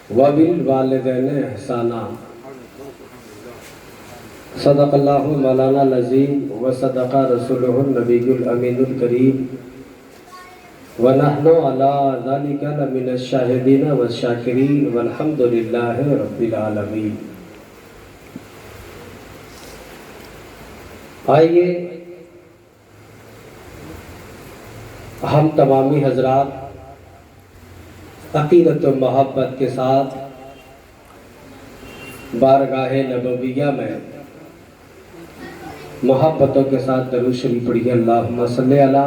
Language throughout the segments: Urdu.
وبالوالدین احسانا۔ صدق اللہ مولانا العظیم و صدق رسولہ النبی الامین الکریم ونحن علی ذلک لمن الشاہدین والشاکرین والحمد للہ رب العالمین۔ آئیے ہم تمامی حضرات عقیدت و محبت کے ساتھ بارگاہ نبویہ میں محبتوں کے ساتھ درود شریف پڑھیے۔ اللہم صلی علی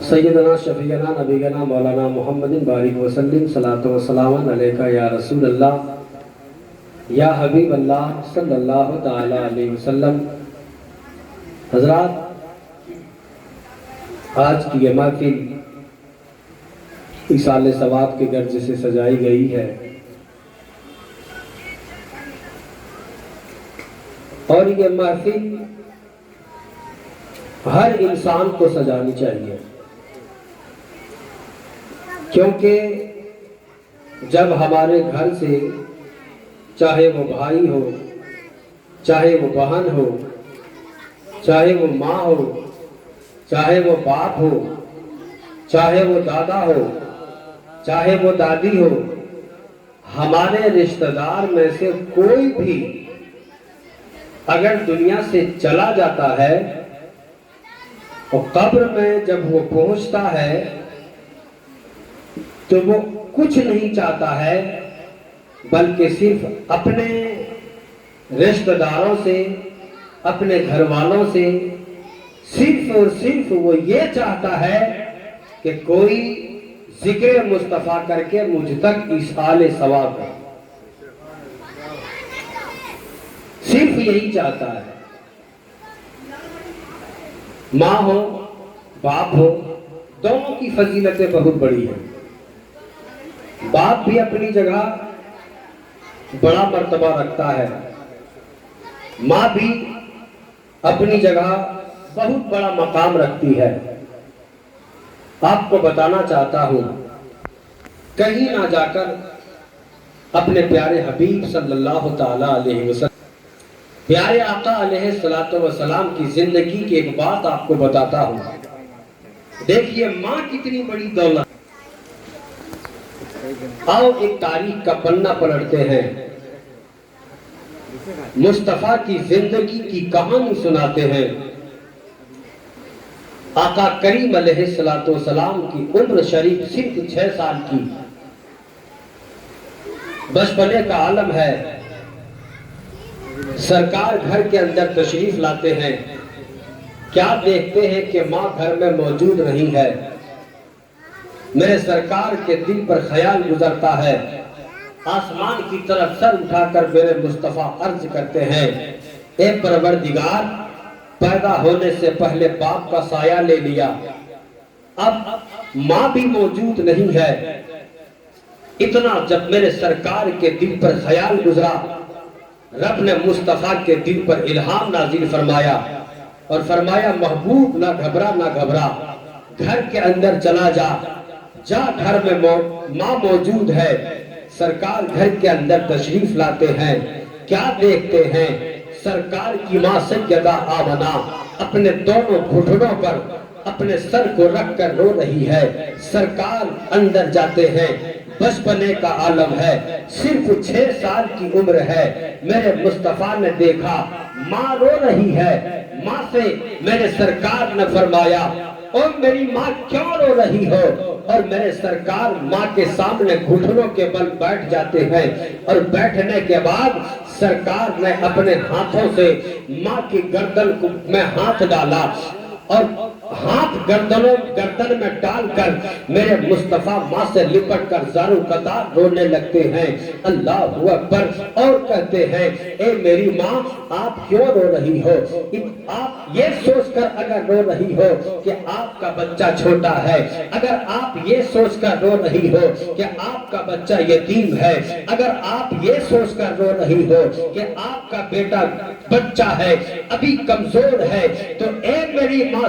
سیدنا شفیعنا نبینا مولانا محمد بارک وسلم صلاۃ و سلام علیکہ یا رسول اللہ یا حبیب اللہ صلی اللہ تعالی علیہ وسلم۔ حضرات، آج کی یہ محفل ایصال ثواب کے گرج سے سجائی گئی ہے، اور یہ محفل ہر انسان کو سجانی چاہیے، کیونکہ جب ہمارے گھر سے چاہے وہ بھائی ہو، چاہے وہ بہن ہو، چاہے وہ ماں ہو، چاہے وہ باپ ہو، چاہے وہ دادا ہو، چاہے وہ دادی ہو، ہمارے رشتہ دار میں سے کوئی بھی اگر دنیا سے چلا جاتا ہے تو قبر میں جب وہ پہنچتا ہے تو وہ کچھ نہیں چاہتا ہے بلکہ صرف اپنے رشتہ داروں سے، اپنے گھر والوں سے صرف اور صرف وہ یہ چاہتا ہے کہ کوئی ذکر مصطفیٰ کر کے مجھ تک ایصال ثواب کرے، صرف یہی چاہتا ہے۔ ماں ہو باپ ہو، دونوں کی فضیلتیں بہت بڑی ہیں۔ باپ بھی اپنی جگہ بڑا مرتبہ رکھتا ہے، ماں بھی اپنی جگہ بہت بڑا مقام رکھتی ہے۔ آپ کو بتانا چاہتا ہوں، کہیں نہ جا کر اپنے پیارے حبیب صلی اللہ تعالی علیہ وسلم، پیارے آقا علیہ السلام کی زندگی کی ایک بات آپ کو بتاتا ہوں۔ دیکھیے ماں کتنی بڑی دولت۔ آؤ ایک تاریخ کا پنہ پلٹتے ہیں، مصطفیٰ کی زندگی کی کہانی سناتے ہیں۔ آقا کریم علیہ السلام کی عمر شریف صرف 6 سال کی، بچپنے کا عالم ہے۔ سرکار گھر کے اندر تشریف لاتے ہیں، کیا دیکھتے ہیں کہ ماں گھر میں موجود نہیں ہے۔ میرے سرکار کے دل پر خیال گزرتا ہے، آسمان کی طرف سر اٹھا کر میرے مصطفیٰ عرض کرتے ہیں، اے پروردگار، پیدا ہونے سے پہلے باپ کا سایہ لے لیا، اب ماں بھی موجود نہیں ہے۔ اتنا جب میرے سرکار کے دل پر خیال گزرا، رب نے مصطفیٰ کے دل پر الہام نازل فرمایا اور فرمایا، محبوب نہ گھبرا نہ گھبرا، گھر کے اندر چلا جا، جا گھر میں ماں موجود ہے۔ سرکار گھر کے اندر تشریف لاتے ہیں، کیا دیکھتے ہیں؟ سرکار کی ماں سیدہ آمنہ اپنے دونوں گھٹنوں پر اپنے سر کو رکھ کر رو رہی ہے۔ سرکار اندر جاتے ہیں، بچپنے کا عالم ہے، صرف 6 سال کی عمر ہے۔ میرے مصطفیٰ نے دیکھا ماں رو رہی ہے، ماں سے میرے سرکار نے فرمایا، اور میری ماں کیوں رو رہی ہو؟ اور میرے سرکار ماں کے سامنے گھٹنوں کے بل بیٹھ جاتے ہیں، اور بیٹھنے کے بعد سرکار نے اپنے ہاتھوں سے ماں کی گردن میں ہاتھ ڈالا، اور ہاتھ گردن میں ڈال کر میرے مصطفیٰ ماں سے لپٹ کر زارو قطار رونے لگتے ہیں، اللہ اکبر، اور کہتے ہیں، اے میری ماں آپ کیوں رو رہی ہو؟ آپ یہ سوچ کر اگر رو رہی ہو کہ آپ کا بچہ چھوٹا ہے، اگر آپ یہ سوچ کر رو رہی ہو کہ آپ کا بچہ یتیم ہے، اگر آپ یہ سوچ کر رو رہی ہو کہ آپ کا بیٹا بچہ ہے، ابھی کمزور ہے، تو اے میری ماں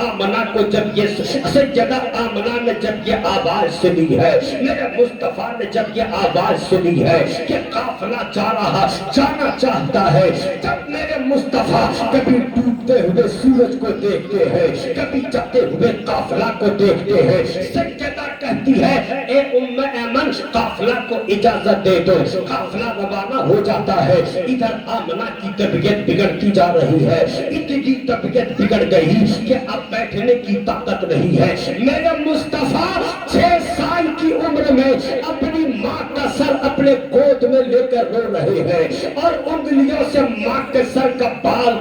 آمنہ کو جب یہ سیدہ آمنہ نے جب یہ آواز سنی ہے، میرے مصطفیٰ نے جب یہ آواز سنی ہے کہ قافلہ جانا چاہتا ہے، جب میرے مصطفیٰ کبھی ڈوبتے ہوئے سورج کو دیکھتے ہیں، کبھی جاتے ہوئے قافلہ کو دیکھتے ہیں، سیدہ کہتی ہے اے ام ایمن قافلہ کو اجازت دے دو، قافلہ روانہ ہو جاتا ہے، ادھر آمنہ کی طبیعت بگڑتی جا رہی ہے، اتنی طبیعت بگڑ گئی کہ اب بیٹھنے کی طاقت نہیں ہے، میرے مصطفیٰ 6 سال کی عمر میں اپنی ماں کا سر اپنے گود میں لے کر رو رہے ہیں اور انگلیوں سے ماں کے سر کا بال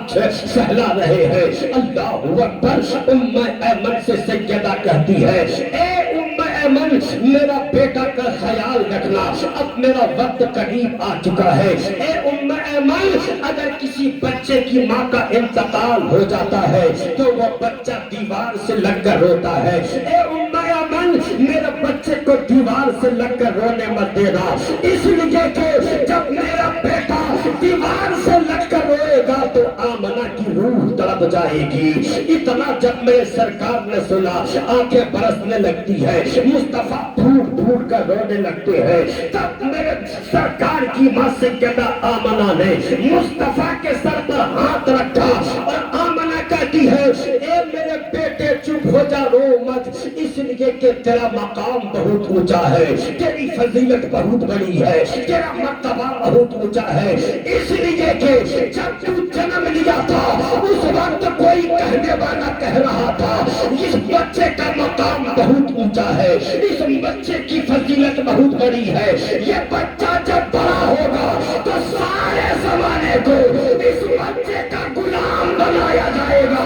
سہلا رہے ہیں۔ اللہ اکبر۔ ام ایمن سے سیدہ کہتی ہے اے ام ایمن میرا بیٹا کا خیال رکھنا، اب میرا وقت قریب آ چکا ہے۔ اے ام ایمن اگر کسی بچے کی ماں کا انتقال ہو جاتا ہے تو وہ بچہ دیوار سے لگ کر روتا ہے، اے ام ایمن میرے بچے کو دیوار سے لگ کر رونے مت دینا، اس لیے کہ جب میرا بیٹا دیوار سے لگ کر روئے گا تو آمنہ کی روح تڑپ جائے گی۔ اتنا جب میرے سرکار نے سنا آنکھیں برسنے لگتی ہے، مصطفیٰ پھوٹ پھوٹ کر رونے لگتے ہیں، تب میرے سرکار کی ماں سیدہ آمنہ نے مصطفیٰ کے سر پر ہاتھ رکھا اور آمنہ کہتی ہے اے میرے بیٹے چپ ہو جا رو مت، اس لیے کہ تیرا مقام بہت اونچا ہے، تیری فضیلت بہت بڑی ہے، تیرا مرتبہ بہت اونچا ہے، اس لیے کہ جب تو جنم لیا تھا اس وقت کوئی کہنے والا کہہ رہا تھا اس بچے کا مقام بہت اونچا ہے، اس بچے کی فضیلت بہت بڑی ہے، یہ بچہ جب بڑا ہوگا تو سارے زمانے کو اس بچے کا غلام بنایا جائے گا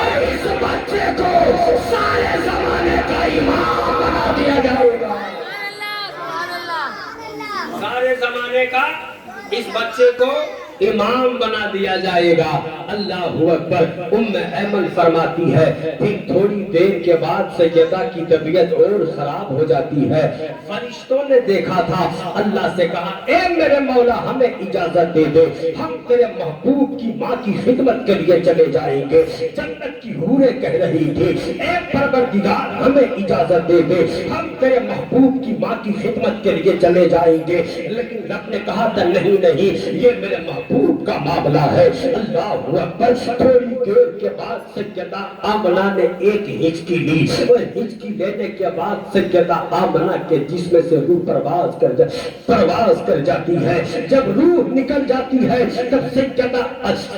اور اس بچے کو سارے زمانے کا امام بنا دیا جائے گا، سارے زمانے کا اس بچے کو امام بنا دیا جائے گا۔ اللہ اکبر۔ ام ایمن فرماتی ہے پھر تھوڑی دیر کے بعد سیدہ کی طبیعت اور خراب ہو جاتی ہے، فرشتوں نے دیکھا تھا، اللہ سے کہا اے میرے مولا ہمیں اجازت دے دے، ہم تیرے محبوب کی ماں کی خدمت کے لیے چلے جائیں گے۔ جنت کی حوریں کہہ رہی تھی اے پروردگار ہمیں اجازت دے دے، ہم تیرے محبوب کی ماں کی خدمت کے لیے چلے جائیں گے، لیکن رب نے کہا تھا نہیں نہیں یہ میرے محبوب کا معاملہ ہے۔ اللہ اکبر۔ تھوڑی دیر کے بعد سیدہ آمنہ نے ایک ہچکی لی اور ہچکی لینے کے بعد سیدہ آمنہ کے جسم سے روح پرواز کر جاتی ہے، جب روح نکل جاتی ہے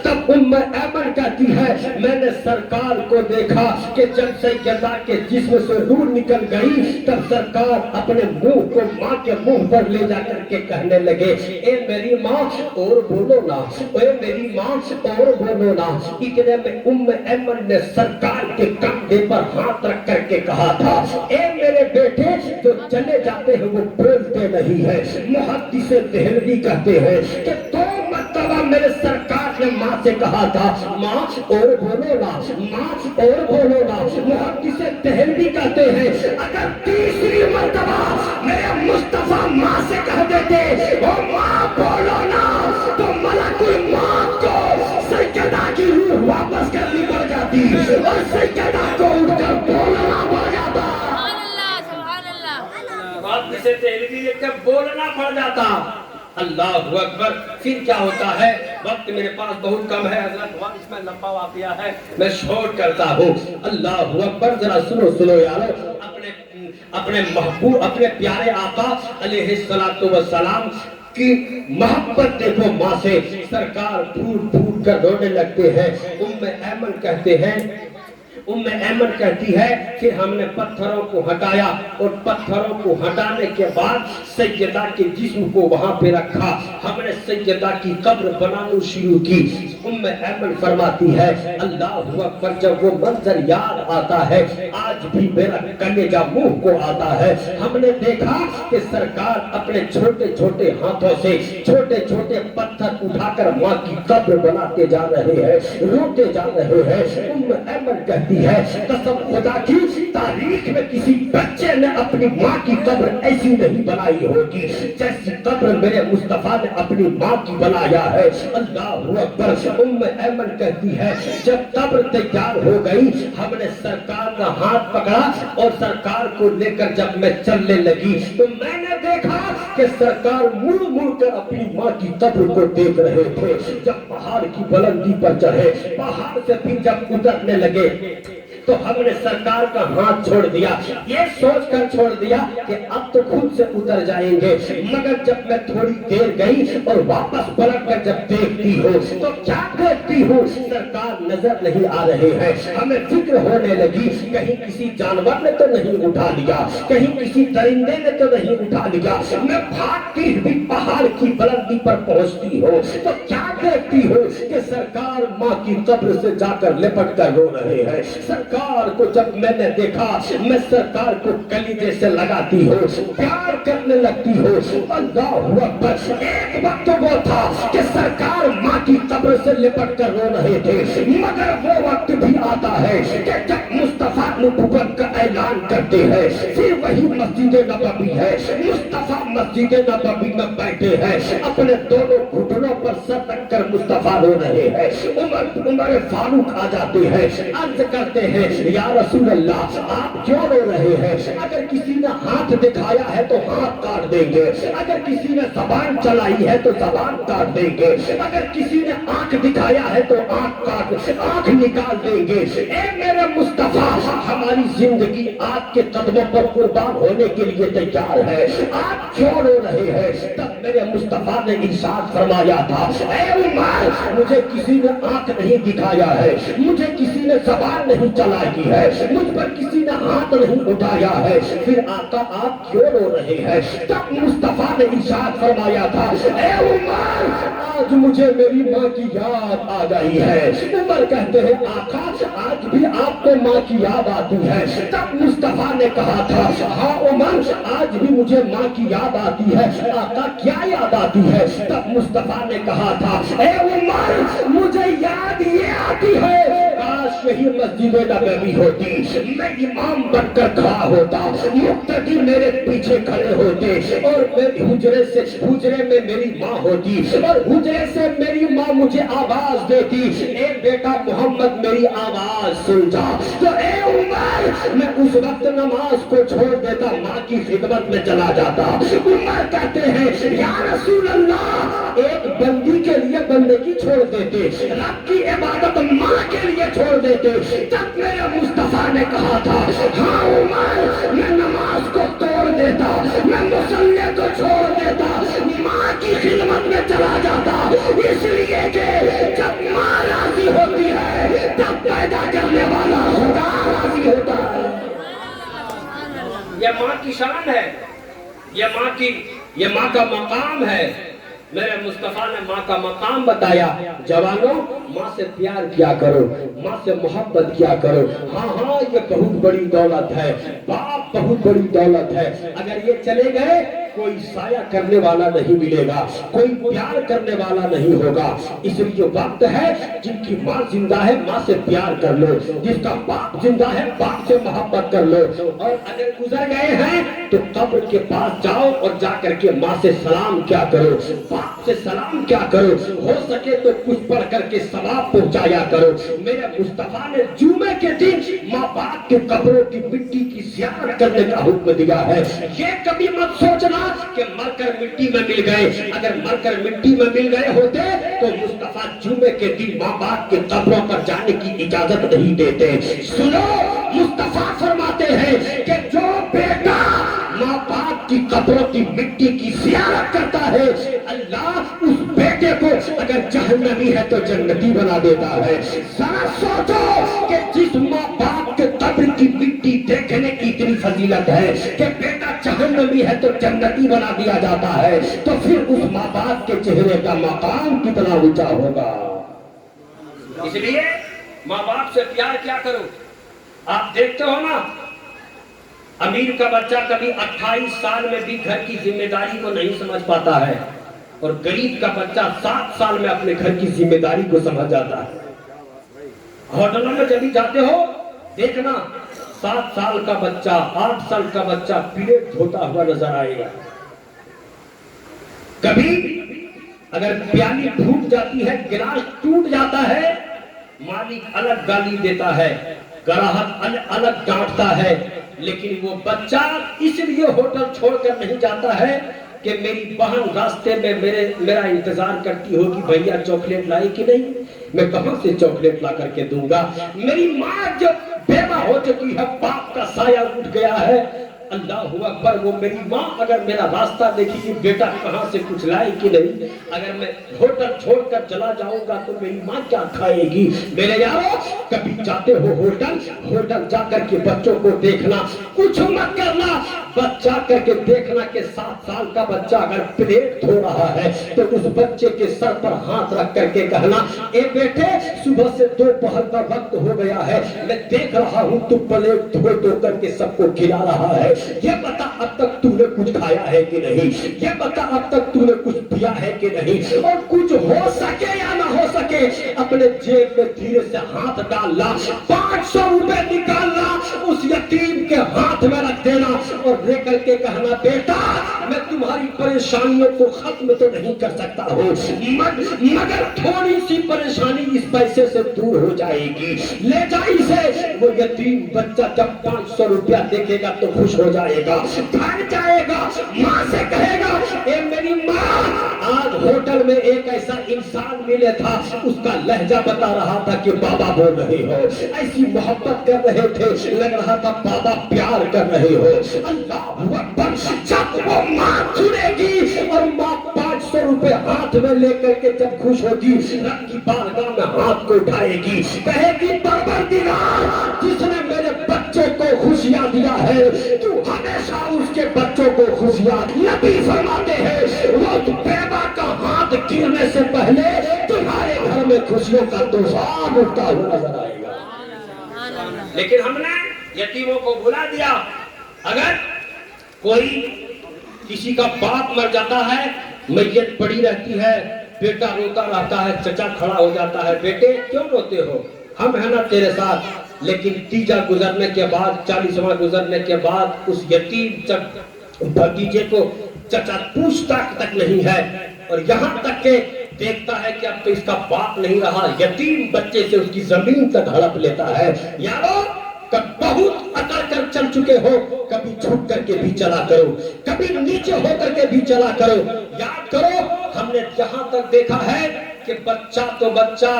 تب ام ایمن کہتی ہے میں نے سرکار کو دیکھا کہ جب سیدہ کے جسم سے روح نکل گئی تب سرکار اپنے منہ کو ماں کے منہ پر لے جا کر کے کہنے لگے اے میری ماں اور بولو نا، اے میری ماں اور بولو نا۔ اتنے میں ام ایمن نے سرکار کے کندھے پر ہاتھ رکھ کر کے کہا تھا اے میرے بیٹے جو چلے جاتے ہیں وہ بولتے نہیں ہے، محدث دہلوی کہتے ہیں کہ 2 مرتبہ میرے سرکار نے ماں سے کہا تھا ماں اور بولو نا، ماں اور بولو نا۔ محدث دہلوی کہتے ہیں اگر تیسری مرتبہ میرے مصطفیٰ ماں سے کہہ دیتے او ماں بولو نا تو ملک الموت کو سیدہ کی روح واپس کرنی پڑ جاتی اور سیدہ کو اٹھ کر بولنا پڑ جاتا، محدث دہلوی لکھ کر بولنا پڑ جاتا۔ اللہ اکبر۔ پھر کیا ہوتا ہے، وقت میرے پاس بہت کم ہے حضرت، اس میں لمبا واقعہ ہے میں شارٹ کرتا ہوں۔ اللہ اکبر۔ ذرا سنو یارو، اپنے محبوب اپنے پیارے آقا علیہ السلام کی محبت دیکھو ماں سے، سرکار پھوٹ پھوٹ کر رونے لگتے ہیں۔ ام ایمن کہتی ہے پھر ہم نے پتھروں کو ہٹایا اور پتھروں کو ہٹانے کے بعد سیدہ کے جسم کو وہاں پہ رکھا، ہم نے سیدہ کی قبر بنانا شروع کی۔ ام ایمن فرماتی ہے اللہ اکبر، جب وہ منظر یاد آتا ہے آج بھی میرا کلیجہ منہ کو آتا ہے۔ ہم نے دیکھا کہ سرکار اپنے چھوٹے چھوٹے ہاتھوں سے چھوٹے چھوٹے پتھر اٹھا کر ماں کی قبر بناتے جا رہے ہیں، روتے جا رہے ہیں۔ ام ایمن کہتی کہتی ہے قسم خدا کی تاریخ میں کسی بچے نے اپنی ماں کی قبر ایسی نہیں بنائی ہوگی جیسی قبر میرے مصطفیٰ نے اپنی ماں کی بنایا ہے. اللہ اکبر. ام ایمن کہتی ہے جب قبر تیار ہو گئی ہم نے سرکار کا ہاتھ پکڑا اور سرکار کو لے کر جب میں چلنے لگی تو میں نے دیکھا کہ سرکار مڑ مڑ کر اپنی ماں کی قبر کو دیکھ رہے تھے. جب پہاڑ کی بلندی پر چڑھے پہاڑ سے پھر جب اترنے لگے تو ہم نے سرکار کا ہاتھ چھوڑ دیا یہ سوچ کر چھوڑ دیا کہ اب تو خود سے اتر جائیں گے. مگر جب میں تھوڑی دیر گئی اور واپس پلٹ کر جب دیکھتی ہوں تو کیا دیکھتی ہوں سرکار نظر نہیں آ رہے ہیں. ہمیں فکر ہونے لگی کہیں کسی جانور نے تو نہیں اٹھا لیا کہیں کسی درندے نے تو نہیں اٹھا لیا. میں بھاگتی ہوئی پہاڑ کی بلندی پر پہنچتی ہوں تو کیا دیکھتی ہوں کہ سرکار ماں کی قبر سے جا کر لپٹ کر رو رہے ہیں. سرکار کو جب میں نے دیکھا میں سرکار کو کلیجے سے لگاتی ہوں پیار کرنے لگتی ہوں. اللہ اکبر. ایک وقت وہ تھا کہ سرکار ماں کی قبر سے لپٹ کر رو رہے تھے مگر وہ وقت بھی آتا ہے کہ جب مصطفیٰ نبوت کا اعلان کرتے ہیں پھر وہی مسجد نبوی ہے. مصطفیٰ مسجد نبوی میں بیٹھے ہیں اپنے دونوں گھٹنوں پر سر رکھ کر مصطفیٰ رو رہے ہیں. عمر فاروق آ جاتے ہیں عرض کرتے ہیں یا رسول اللہ آپ کیوں رو رہے ہیں؟ اگر کسی نے ہاتھ دکھایا ہے تو ہاتھ کاٹ دیں گے اگر کسی نے زبان چلائی ہے تو زبان کاٹ دیں گے اگر کسی نے آنکھ دکھایا ہے تو آنکھ نکال دیں گے. اے میرے مصطفیٰ ہماری زندگی آپ کے قدموں پر قربان ہونے کے لیے تیار ہے آپ کیوں رو رہے ہیں؟ تب میرے مصطفیٰ نے ارشاد فرمایا تھا اے عمر مجھے کسی نے آنکھ نہیں دکھایا ہے مجھے کسی نے زبان نہیں چلائی ہے مجھ پر کسی نے ہاتھ نہیں اٹھایا ہے پھر آقا آپ کیوں رو رہے ہیں؟ تب مصطفیٰ نے ارشاد فرمایا تھا اے عمر آج مجھے میری ماں کی یاد آ گئی ہے. عمر کہتے ہیں آقا آج بھی آپ کو ماں کی یاد آتی ہے. تب مصطفیٰ نے کہا تھا ہاں عمر آج بھی مجھے ماں کی یاد آتی ہے. آقا کیا یاد آتی ہے؟ تب مصطفیٰ نے کہا تھا اے عمر مجھے یاد یہ آتی ہے کاش یہی مسجد نبوی ہوتی میں امام بن کر کھڑا ہوتا مقتدی میرے پیچھے کھڑے ہوتے اور حجرے میں میری ماں ہوتی اور حجرے سے میری ماں مجھے آواز دیتی اے بیٹا محمد میری آواز سن جا. تو اے عمر میں اس وقت نماز کو چھوڑ دیتا ماں کی خدمت میں چلا جاتا. عمر کہتے ہیں یا رسول اللہ ایک بندی کے لیے بندگی چھوڑ دیتے رب کی عبادت ماں کے لیے چھوڑ دیتے. تب میرے مصطفیٰ نے کہا تھا ہاں عمر میں نماز کو توڑ دیتا میں مصلی کو چھوڑ دیتا ماں کی خدمت میں چلا جاتا اس لیے کہ جب ماں راضی ہوتی ہے تب پیدا کرنے والا خدا راضی ہوتا ہے. یہ ماں کی شان ہے یہ ماں کا مقام ہے. میرے مصطفیٰ نے ماں کا مقام بتایا. جوانوں ماں سے پیار کیا کرو ماں سے محبت کیا کرو. ہاں یہ بہت بڑی دولت ہے باپ بہت بڑی دولت ہے. اگر یہ چلے گئے کوئی سایہ کرنے والا نہیں ملے گا کوئی پیار کرنے والا نہیں ہوگا. اس لیے وقت ہے جن کی ماں زندہ ہے ماں سے پیار کر لو جس کا باپ زندہ ہے باپ سے محبت کر لو. اور اگر گزر گئے ہیں تو قبر کے پاس جاؤ اور جا کر کے ماں سے سلام کیا کرو باپ سے سلام کیا کرو. ہو سکے تو کچھ پڑھ کر کے ثواب پہنچایا کرو. میرے مصطفیٰ نے جمعے کے دن ماں باپ کے قبروں کی مٹی کی زیارت کرنے کا حکم دیا ہے. یہ کبھی مت سوچنا کہ مر کر مٹی میں مل گئے. اگر مر کر مٹی میں مل گئے ہوتے تو مصطفیٰ جمعے کے دن ماں باپ کے قبروں پر جانے کی اجازت نہیں دیتے. سنو مصطفیٰ فرماتے ہیں کہ جو بیٹا ماں باپ کی قبروں کی مٹی کی زیارت کرتا ہے اللہ اس بیٹے کو اگر جہنمی ہے تو جنتی بنا دیتا ہے. ذرا سوچو کہ جس ماں باپ کے قبر کی مٹی دیکھنے کی اتنی فضیلت ہے کہ بیٹا جہنمی ہے تو جنتی بنا دیا جاتا ہے تو پھر اس ماں باپ کے چہرے کا مقام کتنا اونچا ہوگا. اس لیے ماں باپ سے پیار کیا کرو. آپ دیکھتے ہو نا امیر کا بچہ کبھی 28 سال میں بھی گھر کی ذمہ داری کو نہیں سمجھ پاتا ہے اور غریب کا بچہ 7 سال میں اپنے گھر کی ذمہ داری کو سمجھ جاتا ہے. ہوٹلوں میں جب بھی جاتے ہو دیکھنا 7 سال کا بچہ 8 سال کا بچہ پلیٹ دھوتا ہوا نظر آئے گا. کبھی اگر پیالی پھوٹ جاتی ہے گلاس ٹوٹ جاتا ہے مالک الگ گالی دیتا ہے گراہک الگ ڈانٹتا ہے لیکن وہ بچہ اس لیے ہوٹل چھوڑ کر نہیں جاتا ہے کہ میری بہن راستے میں میرا انتظار کرتی ہوگی بھیا چاکلیٹ لائی کہ نہیں میں کہاں سے چاکلیٹ لا کر کے دوں گا. میری ماں جو بیوہ ہو چکی ہے باپ کا سایہ اٹھ گیا ہے اللہ اکبر وہ میری ماں اگر میرا راستہ دیکھی کہ بیٹا کہاں سے کچھ لائے کہ نہیں اگر میں ہوٹل چھوڑ کر چلا جاؤں گا تو میری ماں کیا کھائے گی. میرے یارو کبھی جاتے ہو ہوٹل جا کر کے بچوں کو دیکھنا کچھ مت کرنا بس جا کر کے دیکھنا کہ 7 سال کا بچہ اگر پلیٹ دھو رہا ہے تو اس بچے کے سر پر ہاتھ رکھ کر کے کہنا اے بیٹے صبح سے دوپہر کا وقت ہو گیا ہے میں دیکھ رہا ہوں تو پلیٹ دھو کر کے سب کو کھلا رہا ہے یہ بتا اب تک تو نے کچھ کھایا ہے کہ نہیں یہ بتا اب تک تو نے کچھ پیا ہے کہ نہیں اور کچھ ہو سکے یا نہ ہو سکے اپنے جیب میں دھیرے سے ہاتھ ڈالنا 500 روپے نکالنا اس یتیم کے ہاتھ میں رکھ دینا اور لے کر کے کہنا بیٹا میں تمہاری پریشانیوں کو ختم تو نہیں کر سکتا ہوں مگر تھوڑی سی پریشانی اس پیسے سے دور ہو جائے گی لے جائیں سے وہ یتیم بچہ جب 500 روپیہ دیکھے گا تو خوش ہو جائے گا گھر جائے گا ماں سے کہے گا اے میری ماں آج ہوٹل میں ایک ایسا انسان ملے تھا اس کا لہجہ بتا رہا تھا کہ بابا بول رہے ہو ایسی محبت کر رہے تھے لگ رہا تھا بابا پیار کر رہے ہو اللہ اکبر جب وہ ماں سنے گی اور ماں 500 روپے ہاتھ میں لے کر کے جب خوش ہوگی رب کی بارگاہ میں ہاتھ کو اٹھائے گی کہے گی پروردگار جس نے میرے بچے کو خوشیاں دیا ہے تو ہمیشہ اس کے بچوں کو خوشیاں نبی فرماتے ہیں وہ بیوہ کا ہاتھ گرنے سے پہلے تمہارے گھر میں خوشیوں کا طوفان اٹھتا ہوا نظر آئے گا. لیکن ہم نے یتیموں کو بھلا دیا. اگر کوئی کسی کا باپ مر جاتا ہے میت پڑی رہتی ہے بیٹا روتا رہتا ہے چچا کھڑا ہو جاتا ہے بیٹے کیوں روتے ہو ہم ہیں نا تیرے ساتھ لیکن تیجا گزرنے کے بعد 40واں گزرنے کے بعد اس یتیم بھتیجے کو چچا پوچھتا تک نہیں ہے اور یہاں تک کہ دیکھتا ہے کہ اب تو اس کا باپ نہیں رہا یتیم بچے سے اس کی زمین تک ہڑپ لیتا ہے. یارو بہت اکڑ کر چل چکے ہو کبھی جھک کر کے بھی چلا کرو کبھی نیچے ہو کر کے بھی چلا کرو. یاد کرو ہم نے جہاں تک دیکھا ہے کہ بچہ تو بچہ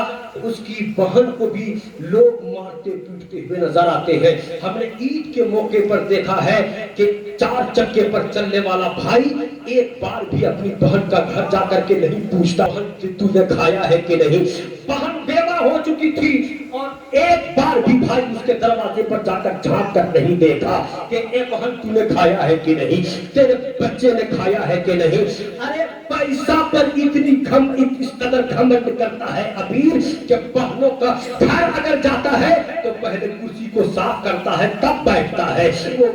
اس کی بہن کو بھی لوگ مارتے پیٹتے ہوئے نظر آتے ہیں. ہم نے عید کے موقع پر دیکھا ہے کہ 4 چکے پر چلنے والا بھائی ایک بار بھی اپنی بہن کا گھر جا کر کے نہیں پوچھتا بہن تو نے کھایا ہے کہ نہیں. بہن بیوہ ہو چکی تھی اور ایک بار بھی بھائی اس کے دروازے پر جا کر جھانک کر نہیں دیکھا کہ اے بہن تو نے کھایا ہے کہ نہیں تیرے بچے نے کھایا ہے کہ نہیں. ارے پیسہ پر اس قدر گھمنڈ کرتا ہے ابیر کہ بہنوں کا گھر اگر جاتا ہے تو پہلے کرسی کو صاف کرتا ہے تب بیٹھتا ہے وہ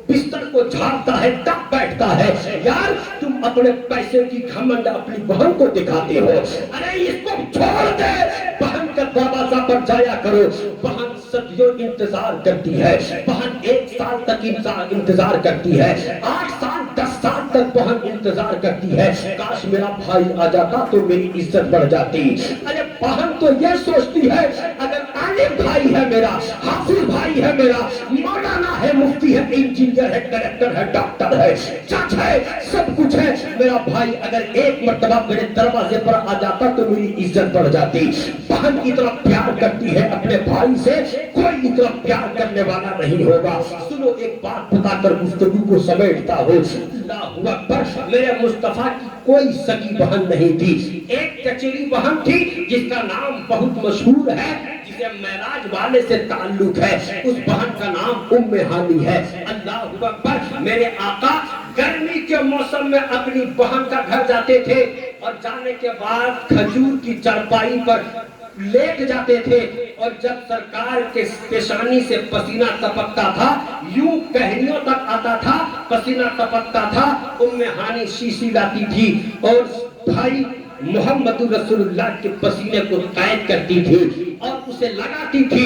بستر کو جھاڑتا ہے تب بیٹھتا ہے. یار تم اپنے پیسے کی گھمنڈ اپنی بہن کو دکھاتے ہو. ارے اس کو چھوڑ دے بہن کا دروازہ پر جایا کرو. بہن صدیوں انتظار کرتی ہے بہن 1 سال تک انتظار کرتی ہے 8 سال 10 سال تک بہن انتظار کرتی ہے. کاش میرا بھائی آ جاتا تو میری عزت بڑھ جاتی. ارے بہن تو یہ سوچتی ہے اگر عالم بھائی ہے میرا حافظ بھائی ہے میرا مولانا ہے مفتی ہے انجینئر ہے کلیکٹر ہے ڈاکٹر ہے جج ہے سب کچھ ہے میرا بھائی اگر ایک مرتبہ میرے دروازے پر آ جاتا تو میری عزت بڑھ جاتی. بہن اتنا پیار کرتی ہے اپنے بھائی سے کوئی اتنا پیار کرنے والا نہیں ہوگا. سنو ایک بات بتا کر گفتگو کو سمیٹتا ہوں. اللہ اکبر میرے مصطفیٰ کی کوئی سگی بہن نہیں تھی. ایک چچیری بہن تھی جس کا نام بہت مشہور ہے جسے معراج والے سے تعلق ہے. اس بہن کا نام ام ہانی ہے. اللہ اکبر میرے آقا گرمی کے موسم میں اپنی بہن کا گھر جاتے تھے اور جانے کے بعد کھجور کی چارپائی پر لیٹ جاتے تھے اور جب سرکار کے پیشانی سے پسینہ ٹپکتا تھا یوں کہنیوں تک آتا تھا پسینہ ٹپکتا تھا ام ہانی شیشی لاتی تھی اور بھائی محمد رسول اللہ کے پسینے کو قید کرتی تھی اور اسے لگاتی تھی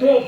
2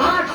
8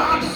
8